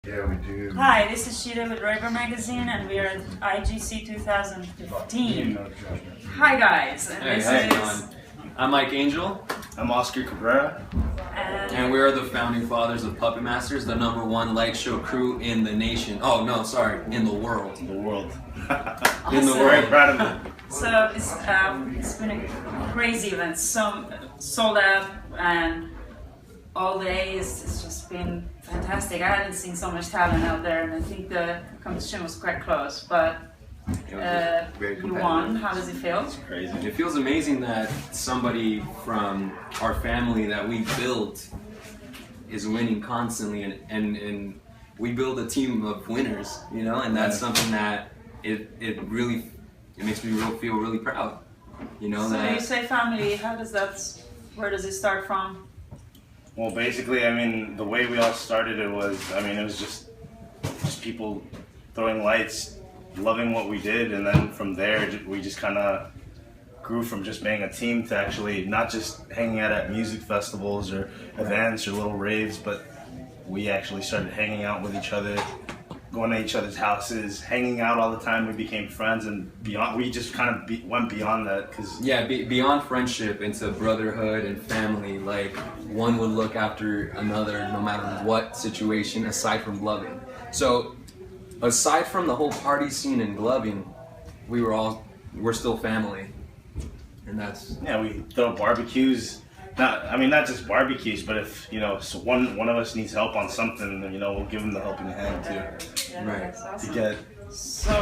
Yeah, we do. Hi, this is Shideh with Raver magazine, and we are at IGC 2015. Hi guys, and Hey, this how's it is going? I'm Mike Angel, I'm Oscar Cabrera. and we are the founding fathers of Puppet Masters, the #1 light show crew in the nation. Oh no, sorry, in the world. The world. In the Awesome. Very world. proud of it. So it's been a crazy event, some sold out, and all day it's just been fantastic. I hadn't seen so much talent out there, and I think the competition was quite close, but It was just very you competitive. won. How does it feel? Crazy. It feels amazing that somebody from our family that we built is winning constantly, and we build a team of winners, you know, and that's something that it really makes me feel really proud, you know. So that you say family, where does it start from? Well, basically, I mean, the way we all started it was just people throwing lights, loving what we did, and then from there we just kind of grew from just being a team to actually not just hanging out at music festivals or events or little raves, but we actually started hanging out with each other, going to each other's houses, hanging out all the time. We became friends, and beyond, we just kind of went beyond that because beyond friendship into brotherhood and family, like one would look after another no matter what situation, aside from gloving. So aside from the whole party scene and gloving, we're still family, and that's we throw barbecues. Not just barbecues, but if so one of us needs help on something, then, we'll give them the helping hand too. Yeah, Right. that's awesome. To get So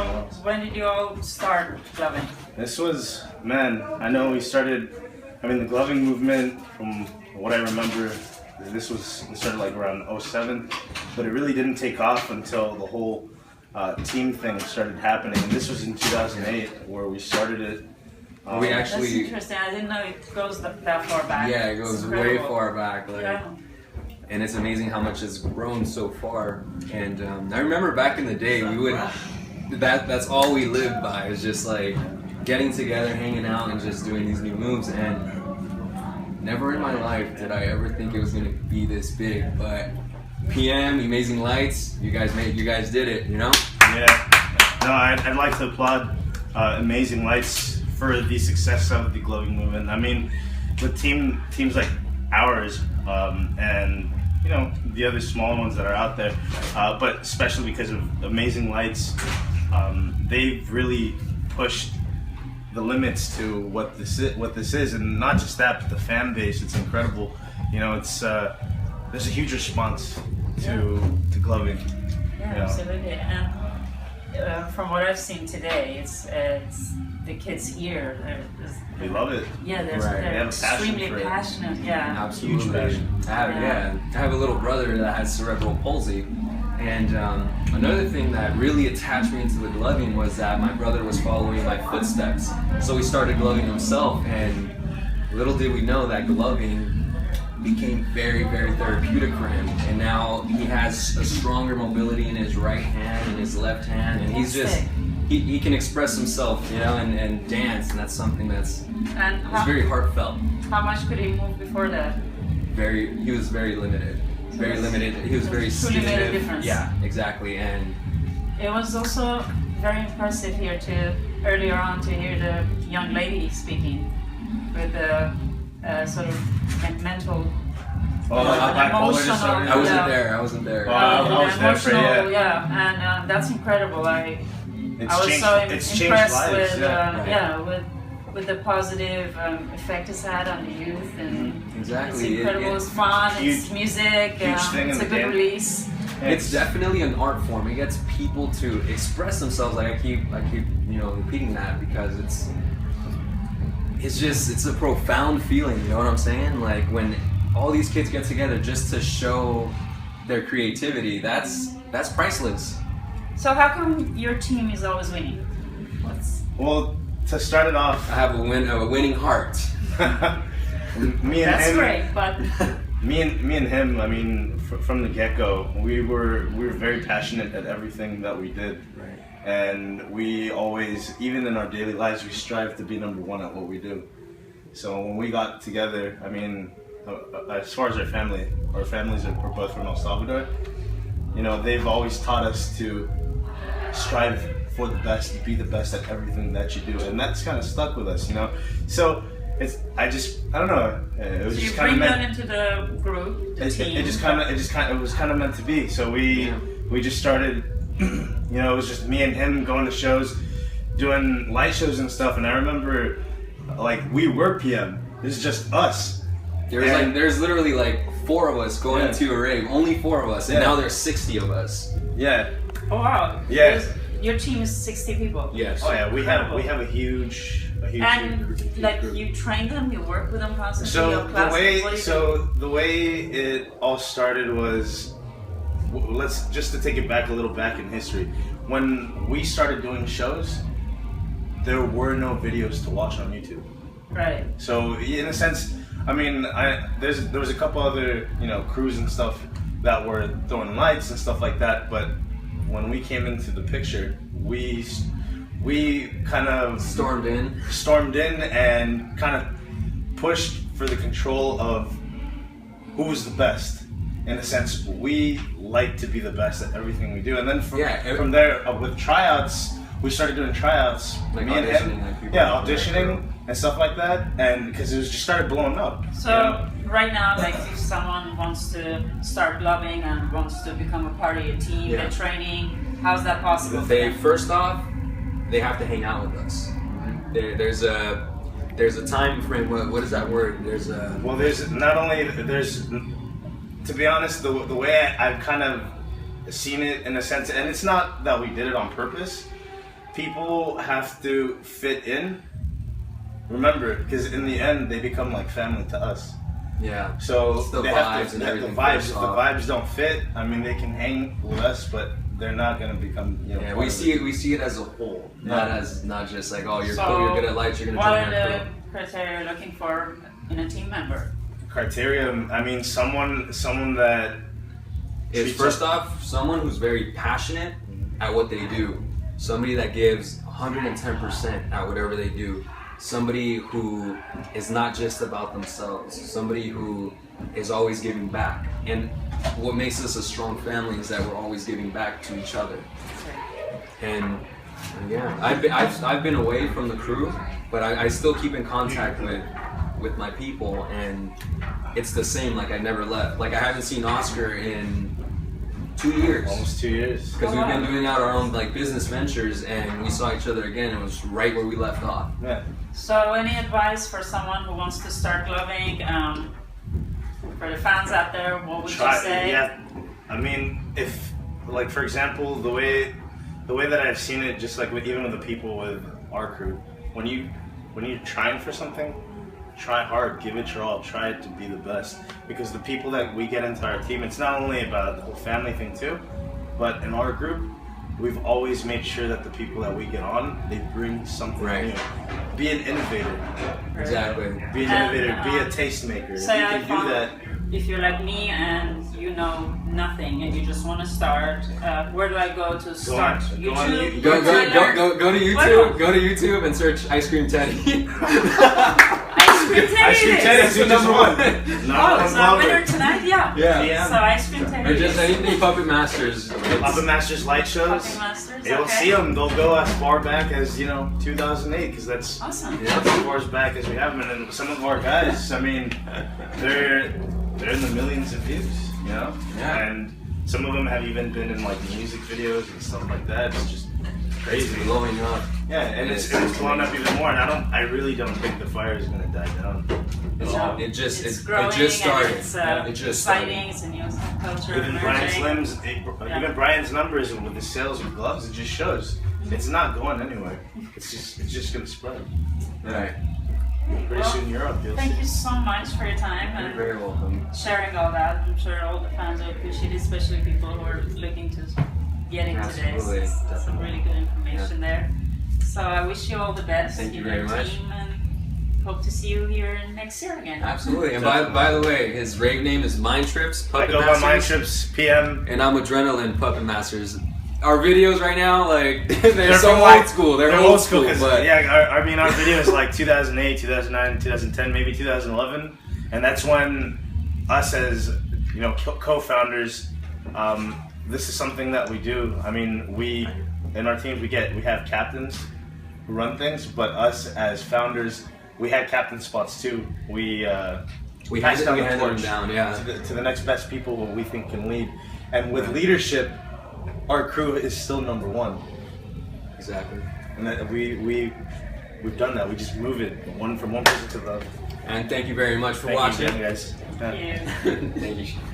when did you all start gloving? this was I know we started. The gloving movement, from what I remember, we started like around '07, but it really didn't take off until the whole team thing started happening. And this was in 2008 where we started it. we That's actually interesting. I didn't know it goes that far back. yeah, it It's goes way incredible. far back, like. Yeah. And it's amazing how much has grown so far. And I remember back in the day, that's all we lived by, is just like getting together, hanging out, and just doing these new moves. And never in my life did I ever think it was gonna be this big. But PM, Amazing Lights, you guys did it, you know? Yeah. No, I'd like to applaud Amazing Lights for the success of the gloving movement. I mean, with teams like ours, and the other small ones that are out there, but especially because of Amazing Lights, they've really pushed the limits to what this is, and not just that, but the fan base. It's incredible. It's there's a huge response to gloving. Yeah, absolutely. And from what I've seen today, it's the kids here. They love it. Yeah, Right. they're They have a passion extremely for it. passionate. Yeah. Absolutely. Huge passion. I have a little brother that has cerebral palsy, and another thing that really attached me into the gloving was that my brother was following my footsteps. So he started gloving himself, and little did we know that gloving became very, very therapeutic for him. And now he has a stronger mobility in his right hand and his left hand, and he's just he can express himself, and dance, and that's something that's And it's very heartfelt. how much could he move before that? He was very limited. Very that's- limited. He was very truly made a stiff. difference. Yeah, exactly. And It was also very impressive here earlier on to hear the young lady speaking with the sort of mental. Bipolar emotional- disorder. I wasn't Yeah. there. I wasn't there. I was there for it, emotional, yeah. and that's incredible. I It's was changed, so it's changed impressed lives. with Right. with the positive effect it's had on the youth, and Exactly. it's incredible. It's fun. It's Huge- music. thing It's in a the good game. release. It's definitely an art form. It gets people to express themselves. Like I keep repeating that because it's a profound feeling. You know what I'm saying? Like when all these kids get together just to show their creativity, that's priceless. So how come your team is always winning? Well, to start it off, I have a winning heart. me and That's him. great, but Me and him. From the get-go, we were very passionate at everything that we did, Right. and we always, even in our daily lives, we strive to be #1 at what we do. So when we got together, as far as our families are both from El Salvador. they've always taught us to strive for the best, be the best at everything that you do, and that's kind of stuck with us, So I don't know. It was So just you kind bring of that meant. into the group, the team. It was kind of meant to be. So we just started. It was just me and him going to shows, doing light shows and stuff. And I remember, like, we were PM. This is just us. There's literally like 4 of us going to a rave, only 4 of us, and now there's 60 of us. Yeah. Oh wow. Yeah. Your team is 60 people. Yes. Oh yeah, we have a huge And like group. you train them, you work with them constantly. So your classes, the way it all started was, let's just to take it back a little back in history. When we started doing shows, there were no videos to watch on YouTube. Right. So in a sense, I mean, there was a couple other crews and stuff that were throwing lights and stuff like that, but when we came into the picture, we kind of Stormed in and kind of pushed for the control of who was the best. In a sense, we like to be the best at everything we do, and then from there with tryouts, we started doing tryouts. Like me and him, auditioning and stuff like that, and because it was just started blowing up. So right now, like if someone wants to start gloving and wants to become a part of your team, get training, how's that possible? First off, they have to hang out with us. There's a time frame. What is that word? There's to be honest, the way I've kind of seen it in a sense, and it's not that we did it on purpose. People have to fit in. Remember, because in the end, they become like family to us. Yeah. So it's the they vibes have to, and everything. the vibes don't fit. I mean, they can hang with us, but they're not gonna become. Yeah, we see it as a whole, not just like, oh, you're So cool, you're good at lights, you're gonna what join are our the crew. criteria you're looking for in a team member? Criteria. I mean, someone that Is treats first us- off someone who's very passionate at what they do, somebody that gives 110% at whatever they do, somebody who is not just about themselves, somebody who is always giving back. And what makes us a strong family is that we're always giving back to each other. And yeah, I've been away from the crew, but I still keep in contact with my people, and it's the same. Like I never left. Like I haven't seen Oscar in 2 years. Almost 2 years. Because we've been doing out our own like business ventures, and we saw each other again. It was right where we left off. Yeah. So any advice for someone who wants to start gloving? For the fans out there, what would you say? Yeah. I mean, if like for example, the way that I've seen it, just like even with the people with our crew, when you're trying for something, try hard, give it your all, try to be the best. Because the people that we get into our team, it's not only about the whole family thing too, but in our group, we've always made sure that the people that we get on, they bring something new. Be an innovator. Exactly. Be an innovator. Be a tastemaker. Say you I can do found, that. if you're like me and you know nothing and you just want to start, where do I go to start? Go on YouTube? Go to Why YouTube. not? Go to YouTube and search Ice Cream Teddy. Ice Cream Teddy. Ice Cream Teddy is number one. Oh, so winner tonight? Yeah. Yeah. So Ice Cream Teddy. Or just anything Puppet Masters. Puppet Masters light shows. Puppet Masters, You'll see them. They'll go as far back as 2008, because that's Awesome. as far as back as we have them. And some of our guys, I mean, they're in the millions of views, Yeah. And some of them have even been in like music videos and stuff like that. It's just crazy. It's blowing up. Yeah, and it's blown up even more. And I really don't think the fire is gonna die down. It just growing started. And it's It just started. exciting. It's a new culture. Even Brian emerging. Slim's, even Brian's numbers with the sales of gloves, it just shows it's not going anywhere. It's just gonna spread. Right. Pretty soon Europe, you'll Thank see. you so much for your time You're and very welcome. sharing all that. I'm sure all the fans will appreciate it, especially people who are looking to get into Absolutely. this. That's some really good information there. So I wish you all the best Thank you in very your much. team and hope to see you here next year again. Absolutely. And by the way, his rave name is Mind Trips I Puppet go by Masters. Mind Trips PM. And I'm Adrenaline Puppet Masters. Our videos right now, like they're so from, old like- school. They're old old school, 'cause, but yeah, I mean our videos like 2008, 2009, 2010, maybe 2011, and that's when us as co-founders this is something that we do. I mean, we in our teams we have captains who run things, but us as founders, we had captain spots too. We pass down the torch to the next best people who we think can lead. And with leadership, our crew is still number one. Exactly. And that we've done that. We just move it from one person to the other. And thank you very much for Thank watching. you, guys. Yeah. Thank you.